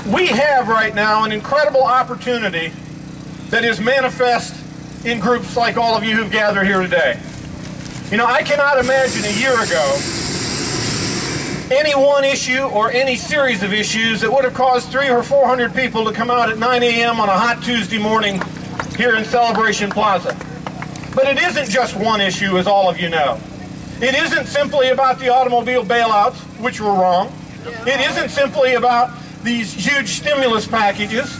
We have right now an incredible opportunity that is manifest in groups like all of you who've gathered here today. You know, I cannot imagine a year ago any one issue or any series of issues that would have caused 300 or 400 people to come out at 9 a.m. on a hot Tuesday morning here in Celebration Plaza. But it isn't just one issue, as all of you know. It isn't simply about the automobile bailouts, which were wrong. It isn't simply about these huge stimulus packages.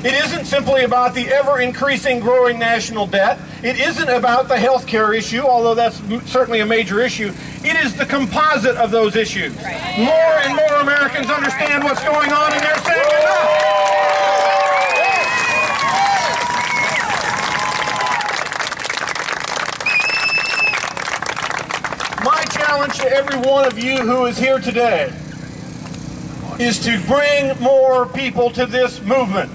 It isn't simply about the ever-increasing growing national debt. It isn't about the health care issue, although that's certainly a major issue. It is the composite of those issues. More and more Americans understand what's going on, and they're saying enough. My challenge to every one of you who is here today is to bring more people to this movement.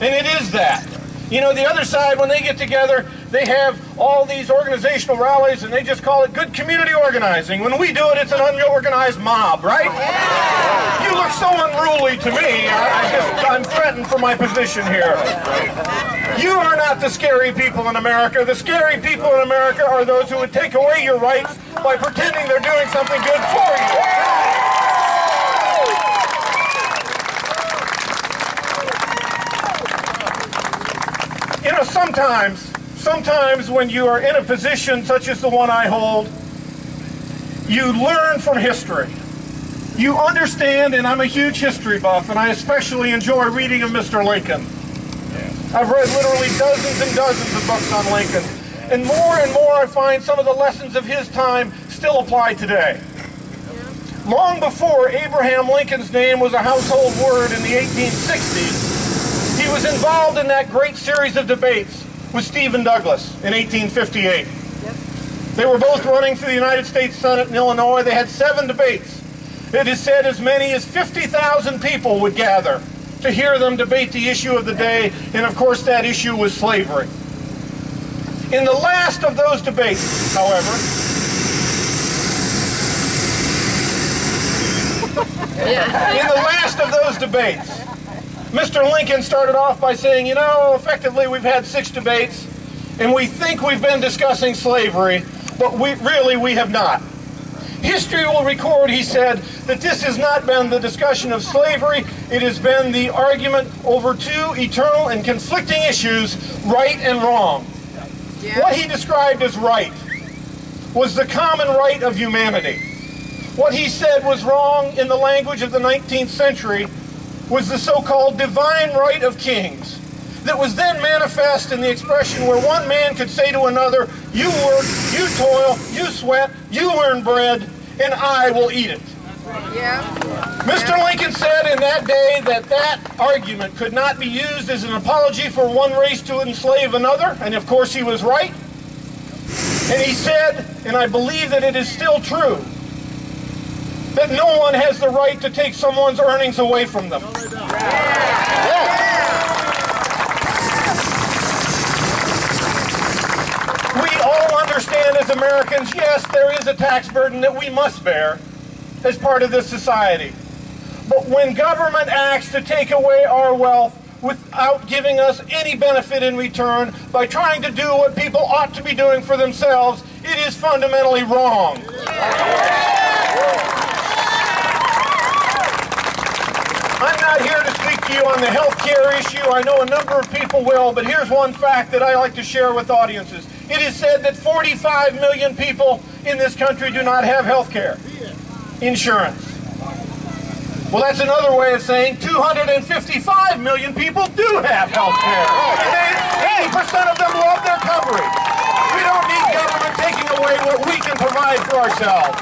And it is that. You know, the other side, when they get together, they have all these organizational rallies and they just call it good community organizing. When we do it, it's an unorganized mob, right? Yeah. You look so unruly to me. I'm threatened for my position here. You are not the scary people in America. The scary people in America are those who would take away your rights by pretending they're doing something good for you. You know, sometimes when you are in a position such as the one I hold, you learn from history. You understand, and I'm a huge history buff, and I especially enjoy reading of Mr. Lincoln. I've read literally dozens and dozens of books on Lincoln. And more I find some of the lessons of his time still apply today. Long before Abraham Lincoln's name was a household word in the 1860s, he was involved in that great series of debates with Stephen Douglas in 1858. They were both running for the United States Senate in Illinois. They had 7 debates. It is said as many as 50,000 people would gather to hear them debate the issue of the day, and of course that issue was slavery. In the last of those debates, however, Mr. Lincoln started off by saying, you know, effectively we've had 6 debates, and we think we've been discussing slavery, but we have not. History will record, he said, that this has not been the discussion of slavery, it has been the argument over 2 eternal and conflicting issues, right and wrong. Yeah. What he described as right was the common right of humanity. What he said was wrong in the language of the 19th century was the so-called divine right of kings that was then manifest in the expression where one man could say to another, you work, you toil, you sweat, you earn bread, and I will eat it. Yeah. Mr. Lincoln said in that day that that argument could not be used as an apology for one race to enslave another, and of course he was right. And he said, and I believe that it is still true, that no one has the right to take someone's earnings away from them. Yeah. We all understand as Americans, yes, there is a tax burden that we must bear as part of this society. But when government acts to take away our wealth without giving us any benefit in return, by trying to do what people ought to be doing for themselves, it is fundamentally wrong. I'm not here to speak to you on the health care issue. I know a number of people will, but here's one fact that I like to share with audiences. It is said that 45 million people in this country do not have health care insurance. Well, that's another way of saying 255 million people do have health care. 80% of them love their coverage. We don't need government taking away what we can provide for ourselves.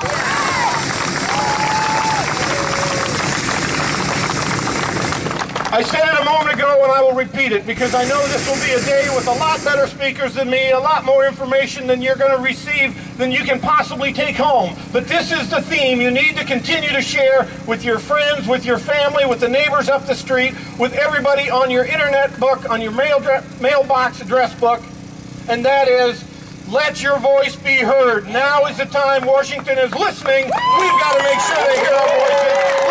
I said it a moment ago and I will repeat it because I know this will be a day with a lot better speakers than me, a lot more information than you're going to receive than you can possibly take home. But this is the theme you need to continue to share with your friends, with your family, with the neighbors up the street, with everybody on your internet book, on your mailbox address book, and that is, let your voice be heard. Now is the time Washington is listening. We've got to make sure they hear our voices.